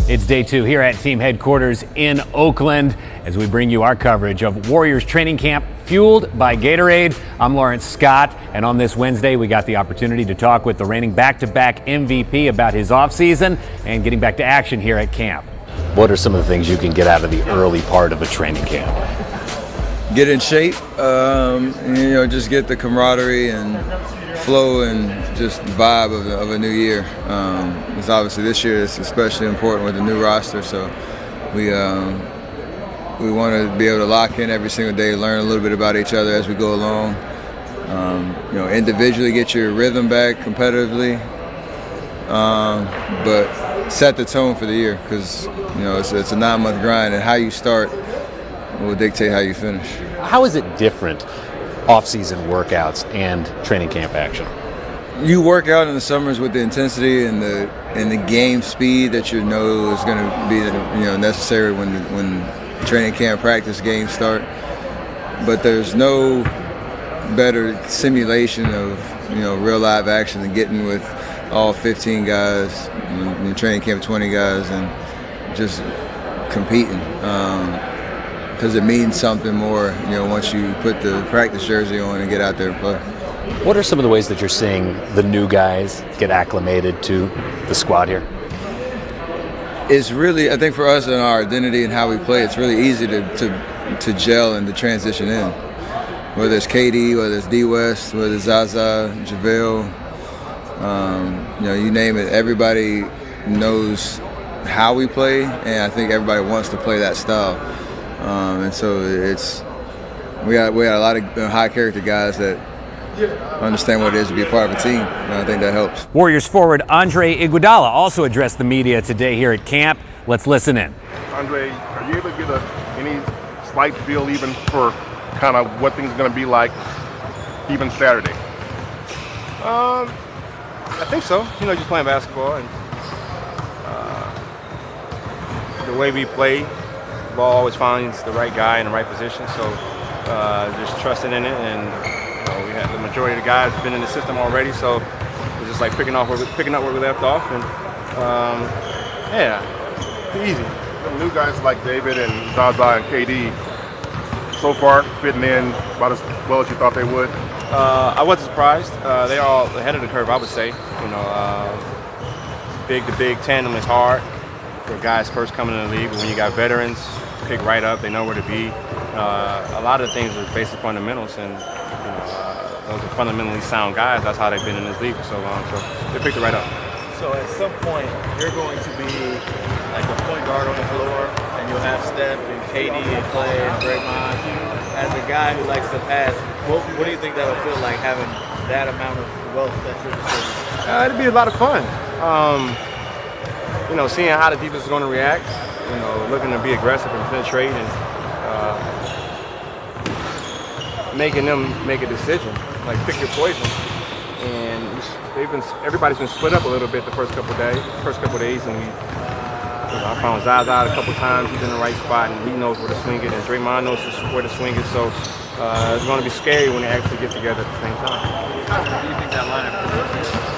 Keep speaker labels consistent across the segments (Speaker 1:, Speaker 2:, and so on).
Speaker 1: It's day 2 here at team headquarters in Oakland as we bring you our coverage of Warriors training camp fueled by Gatorade. I'm Laurence Scott, and on this Wednesday we got the opportunity to talk with the reigning back-to-back MVP about his offseason and getting back to action here at camp. What are some of the things you can get out of the early part of a training camp?
Speaker 2: Get in shape, just get the camaraderie and flow and just vibe of a new year. Because obviously this year is especially important with the new roster, so we want to be able to lock in every single day, learn a little bit about each other as we go along. Individually get your rhythm back competitively, but set the tone for the year because it's a 9-month grind, and how you start will dictate how you finish.
Speaker 1: How is it different, off-season workouts and training camp action?
Speaker 2: You work out in the summers with the intensity and the game speed that you know is going to be necessary when training camp practice games start. But there's no better simulation of real live action than getting with all 15 guys in training camp, 20 guys, and just competing. Because it means something more, once you put the practice jersey on and get out there and play.
Speaker 1: What are some of the ways that you're seeing the new guys get acclimated to the squad here?
Speaker 2: It's really, I think for us and our identity and how we play, it's really easy to gel and to transition in. Whether it's KD, whether it's D West, whether it's Zaza, JaVale, you name it, everybody knows how we play, and I think everybody wants to play that style. And so we got a lot of high character guys that understand what it is to be a part of a team, and I think that helps.
Speaker 1: Warriors forward Andre Iguodala also addressed the media today here at camp. Let's listen in.
Speaker 3: Andre, are you able to get any slight feel even for kind of what things are going to be like even Saturday?
Speaker 4: I think so. Just playing basketball and the way we play, the ball always finds the right guy in the right position. So just trusting in it, and we had the majority of the guys been in the system already. So it's just like picking up where we left off, and easy.
Speaker 3: The new guys like David and Zaza and KD so far fitting in about as well as you thought they would.
Speaker 4: I wasn't surprised. They're all ahead of the curve, I would say. Big tandem is hard for guys first coming in the league, but when you got veterans, pick right up, they know where to be. A lot of the things are basic fundamentals, and those are fundamentally sound guys. That's how they've been in this league for so long, so they picked it right up.
Speaker 5: So at some point, you're going to be like a point guard on the floor, and you'll have Steph and KD and Clay and Draymond. As a guy who likes to pass, what do you think that'll feel like, having that amount of wealth at your disposal?
Speaker 4: It'd be a lot of fun. Seeing how the defense is going to react, looking to be aggressive and penetrate, and making them make a decision, like pick your poison. And everybody's been split up a little bit the first couple of days, and I found Zaza a couple times. He's in the right spot, and he knows where to swing it, and Draymond knows where to swing it. So it's going to be scary when they actually get together at the same time.
Speaker 5: How do you think that lineup works?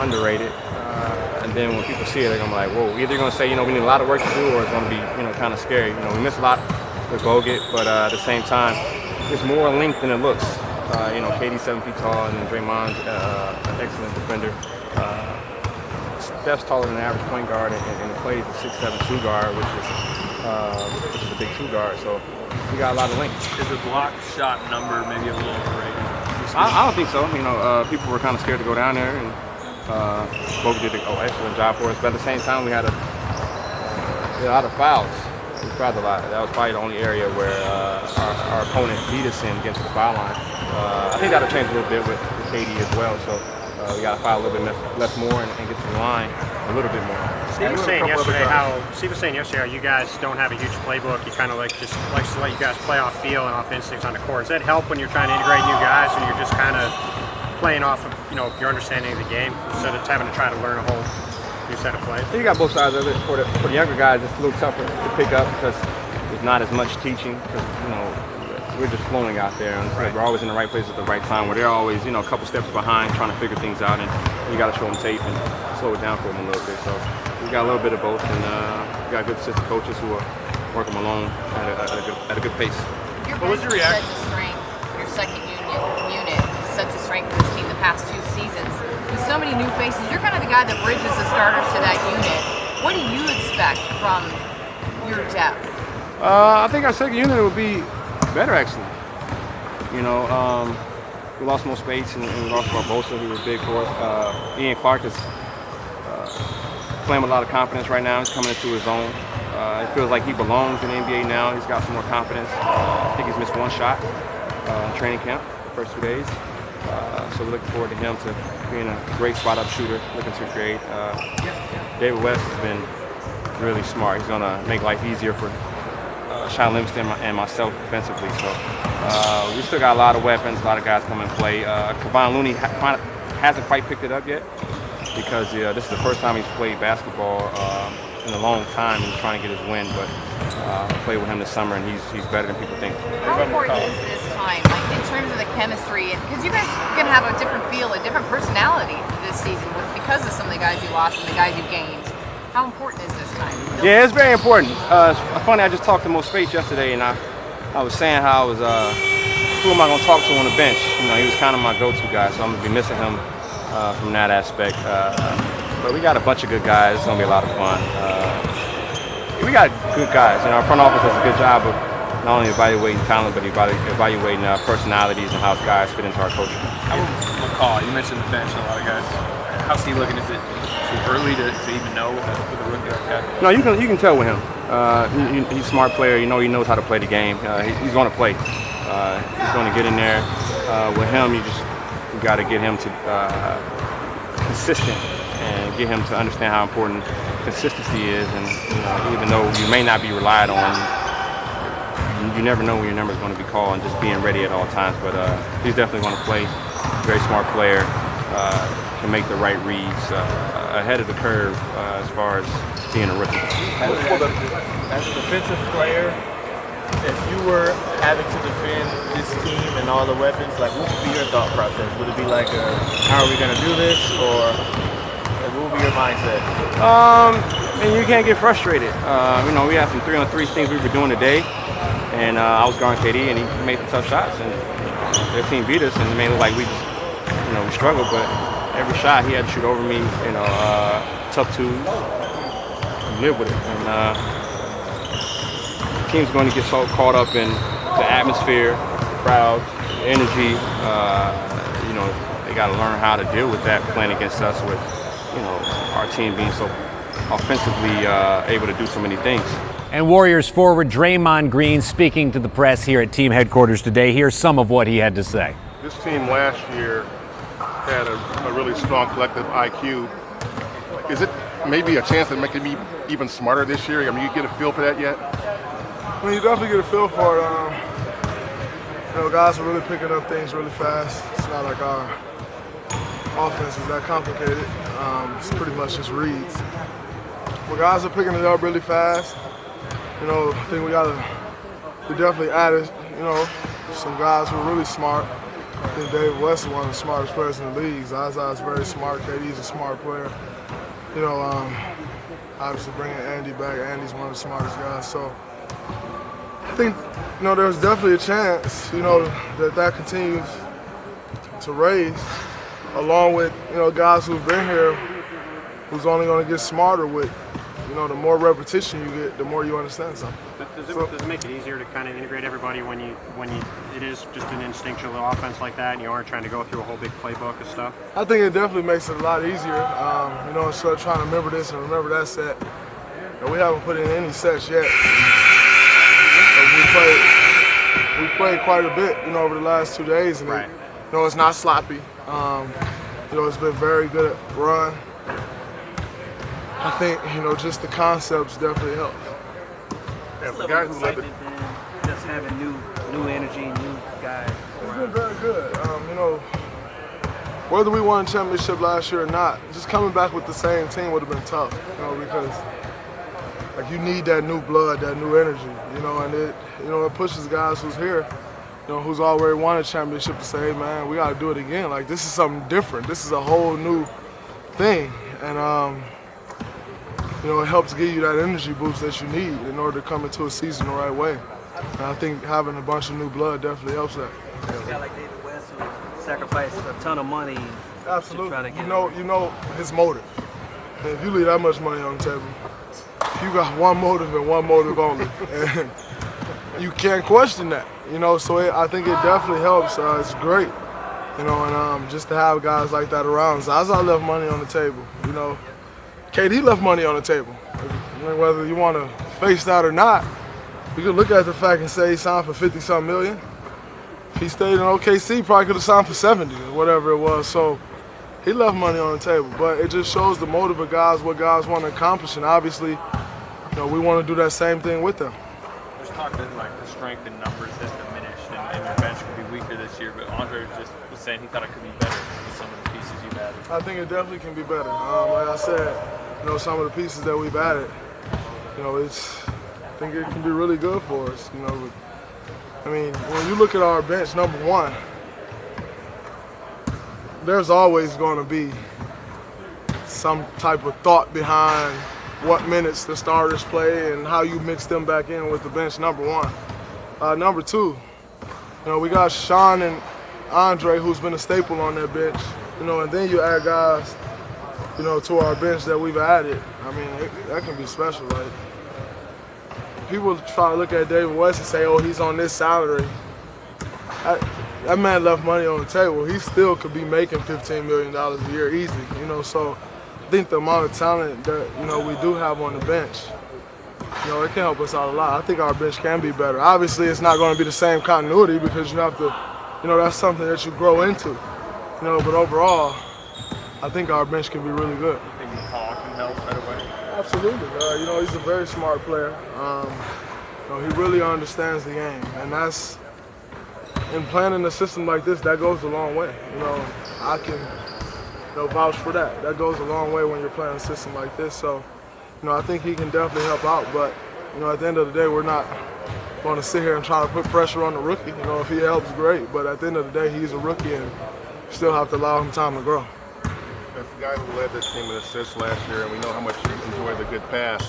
Speaker 4: Underrated. And then when people see it, they're going to be like, whoa, either going to say, we need a lot of work to do, or it's going to be, kind of scary. We miss a lot with Bogut, but at the same time, there's more length than it looks. KD's 7 feet tall, and then Draymond's an excellent defender. Steph's taller than the average point guard, and Clay's a 6'7" 2 guard, which is a big 2 guard. So we got a lot of length.
Speaker 5: Is the block shot number maybe a little overrated?
Speaker 4: I don't think so. People were kind of scared to go down there, and Bogut did an excellent job for us. But at the same time, we had a lot of fouls. We fouled a lot. That was probably the only area where our opponent beat us in against the foul line. I think that'll change a little bit with KD as well. So we got to foul a little bit less more and get to the line a little bit more.
Speaker 6: Steve was saying yesterday how you guys don't have a huge playbook. You kind of likes to let you guys play off feel and off instincts on the court. Does that help when you're trying to integrate new guys and you're just kind of playing off of your understanding of the game instead of having to try to learn a whole new set of plays?
Speaker 4: You got both sides of it. For the younger guys, it's a little tougher to pick up because there's not as much teaching. Because we're just flowing out there, and we're always in the right place at the right time. Where they're always, a couple steps behind, trying to figure things out, and you got to show them tape and slow it down for them a little bit. So we got a little bit of both, and we got good assistant coaches who are working along at a good pace.
Speaker 7: What was your reaction? Such a strength, your second unit, such a strength for this team the past 2 seasons. With so many new faces, you're kind of the guy that bridges the starters to that unit. What do you expect from your depth?
Speaker 4: I think our second unit would be better, actually. We lost Mo Spates and we lost Barbosa, who was big for us. Ian Clark is playing with a lot of confidence right now. He's coming into his own. It feels like he belongs in the NBA now. He's got some more confidence. I think he's missed 1 shot in training camp the first 2 days. So we're looking forward to him to being a great spot-up shooter, looking to create. David West has been really smart. He's going to make life easier for Sean Livingston and myself defensively. So we still got a lot of weapons, a lot of guys come and play. Kevon Looney hasn't quite picked it up yet because this is the first time he's played basketball in a long time. He's trying to get his win, but I played with him this summer, and he's better than people think.
Speaker 7: How important is this time, like in terms of the chemistry? Because you guys are going to have a different feel, a different personality this season because of some of the guys you lost and the guys you gained. How important is this time?
Speaker 4: Yeah, it's very important. It's funny, I just talked to Mo Spates yesterday, and I was saying how I was, who am I going to talk to on the bench? He was kind of my go-to guy, so I'm going to be missing him from that aspect. But we got a bunch of good guys. It's going to be a lot of fun. We got good guys. Our front office does a good job of not only evaluating talent, but evaluating personalities and how guys fit into our culture.
Speaker 8: How about McCall? You mentioned the bench and a lot of guys. How's he looking? Is it too early to even know with a rookie like that?
Speaker 4: No, you can tell with him. He's a smart player. He knows how to play the game. He's going to play. He's going to get in there. With him, you got to get him to consistent and get him to understand how important consistency is. And even though you may not be relied on, you never know when your number is going to be called, and just being ready at all times. But he's definitely going to play. Very smart player. Can make the right reads ahead of the curve as far as being a rookie.
Speaker 5: As a defensive player, if you were having to defend this team and all the weapons, like what would be your thought process? Would it be like, how are we going to do this, or what would be your mindset?
Speaker 4: And you can't get frustrated. We had some 3-on-3 things we were doing today, and I was guarding KD, and he made some tough shots, and their team beat us, and it made it look like we just, we struggled, but every shot he had to shoot over me, tough twos, live with it. And the team's going to get so caught up in the atmosphere, the crowd, the energy. They got to learn how to deal with that playing against us with, our team being so offensively able to do so many things.
Speaker 1: And Warriors forward Draymond Green speaking to the press here at team headquarters today. Here's some of what he had to say.
Speaker 3: This team last year had a really strong collective IQ. Is it maybe a chance to make it even smarter this year? You get a feel for that yet?
Speaker 9: You definitely get a feel for it. Guys are really picking up things really fast. It's not like our offense is that complicated. It's pretty much just reads. But guys are picking it up really fast. I think we definitely added, some guys who are really smart. I think David West is one of the smartest players in the league. Zaza is very smart. KD's a smart player. Obviously bringing Andy back. Andy's one of the smartest guys. So I think, there's definitely a chance, that continues to raise, along with, guys who've been here, who's only going to get smarter with, the more repetition you get, the more you understand something.
Speaker 6: Does it make it easier to kind of integrate everybody when it is just an instinctual offense like that, and you aren't trying to go through a whole big playbook of stuff? I
Speaker 9: think it definitely makes it a lot easier. Instead of trying to remember this and remember that set, we haven't put in any sets yet. We played quite a bit, over the last 2 days, and
Speaker 6: right.
Speaker 9: It's not sloppy. It's been very good run. I think, just the concepts definitely help.
Speaker 3: Yeah, the guy who led the
Speaker 5: just having new energy, new guys.
Speaker 9: It's been very good. Whether we won a championship last year or not, just coming back with the same team would have been tough, because you need that new blood, that new energy, and it pushes guys who's here who's already won a championship to say, hey, man, we got to do it again. Like, this is something different. This is a whole new thing. And, it helps give you that energy boost that you need in order to come into a season the right way. And I think having a bunch of new blood definitely helps that.
Speaker 10: A guy like David West who sacrificed a ton of money.
Speaker 9: Absolutely.
Speaker 10: To try to get
Speaker 9: you know his motive. And if you leave that much money on the table, you got one motive and one motive only. And you can't question that. So I think it definitely helps. It's great. And just to have guys like that around. Zaza left money on the table. KD left money on the table. Whether you want to face that or not, you could look at the fact and say he signed for 50-something million. If he stayed in OKC, he probably could have signed for 70 or whatever it was. So he left money on the table. But it just shows the motive of guys, what guys want to accomplish. And obviously, we want to do that same thing with them.
Speaker 8: There's talk that the strength in numbers has diminished and your bench could be weaker this year. But Andre just was saying he thought it could be better with some of the pieces you've added.
Speaker 9: I think it definitely can be better. Like I said, some of the pieces that we've added, I think it can be really good for us. I mean, when you look at our bench, number one, there's always going to be some type of thought behind what minutes the starters play and how you mix them back in with the bench, number one. Number two, we got Sean and Andre, who's been a staple on that bench, and then you add guys, to our bench that we've added. I mean, that can be special. Like, people try to look at David West and say, oh, he's on this salary. That man left money on the table. He still could be making $15 million a year easy, so I think the amount of talent that, we do have on the bench, it can help us out a lot. I think our bench can be better. Obviously, it's not going to be the same continuity because you have to, that's something that you grow into, but overall, I think our bench can be really good.
Speaker 8: You think Paul can help right away?
Speaker 9: Absolutely. He's a very smart player. He really understands the game, and that's in playing a system like this. That goes a long way. I can vouch for that. That goes a long way when you're playing a system like this. So, I think he can definitely help out. But at the end of the day, we're not going to sit here and try to put pressure on the rookie. If he helps, great. But at the end of the day, he's a rookie, and you still have to allow him time to grow.
Speaker 3: As the guy who led this team in assists last year, and we know how much you enjoy the good pass,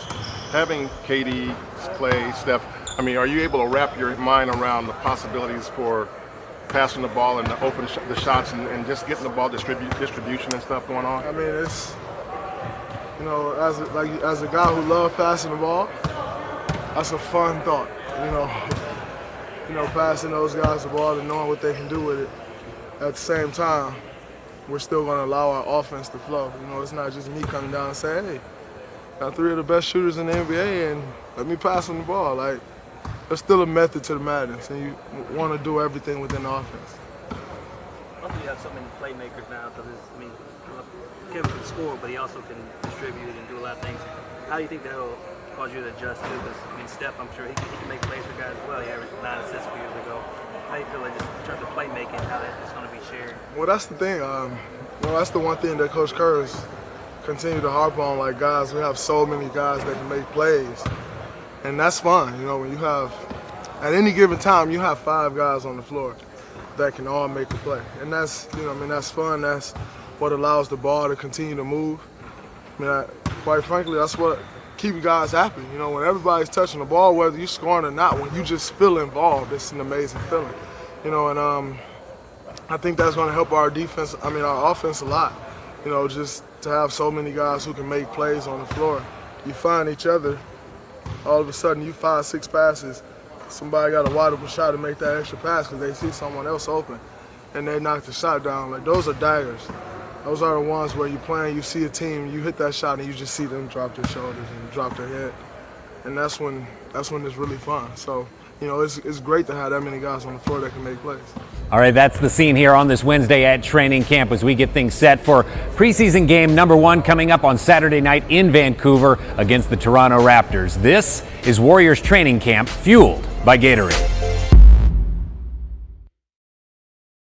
Speaker 3: having KD, Clay, Steph, I mean, are you able to wrap your mind around the possibilities for passing the ball and the shots and just getting the ball distribution and stuff going on?
Speaker 9: I mean, it's, as a guy who loves passing the ball, that's a fun thought, passing those guys the ball and knowing what they can do with it. At the same time, we're still going to allow our offense to flow. It's not just me coming down and saying, hey, got 3 of the best shooters in the NBA and let me pass them the ball. Like, there's still a method to the madness, and you want to do everything within the offense.
Speaker 10: Also, you have so many playmakers now. Kevin can score, but he also can distribute and do a lot of things. How do you think that will cause you to adjust too? Because, Steph, I'm sure he can make plays for guys as well. He averaged 9 assists a few years ago. How do you feel like just in terms of playmaking, how that's going to be shared?
Speaker 9: Well, that's the thing. That's the one thing that Coach Kerr has continued to harp on. Like, guys, we have so many guys that can make plays, and that's fun. When you have, at any given time, you have 5 guys on the floor that can all make a play, and that's, that's fun. That's what allows the ball to continue to move. Quite frankly, that's what keeps guys happy. When everybody's touching the ball, whether you're scoring or not, when you just feel involved, it's an amazing feeling. And I think that's going to help our defense, our offense a lot. Just to have so many guys who can make plays on the floor. You find each other, all of a sudden you 5-6 passes, somebody got a wide open shot to make that extra pass because they see someone else open and they knock the shot down. Like, those are daggers. Those are the ones where you're playing, you see a team, you hit that shot and you just see them drop their shoulders and drop their head. And that's when it's really fun. So, it's great to have that many guys on the floor that can make plays.
Speaker 1: All right, that's the scene here on this Wednesday at training camp as we get things set for preseason game number 1 coming up on Saturday night in Vancouver against the Toronto Raptors. This is Warriors training camp fueled by Gatorade.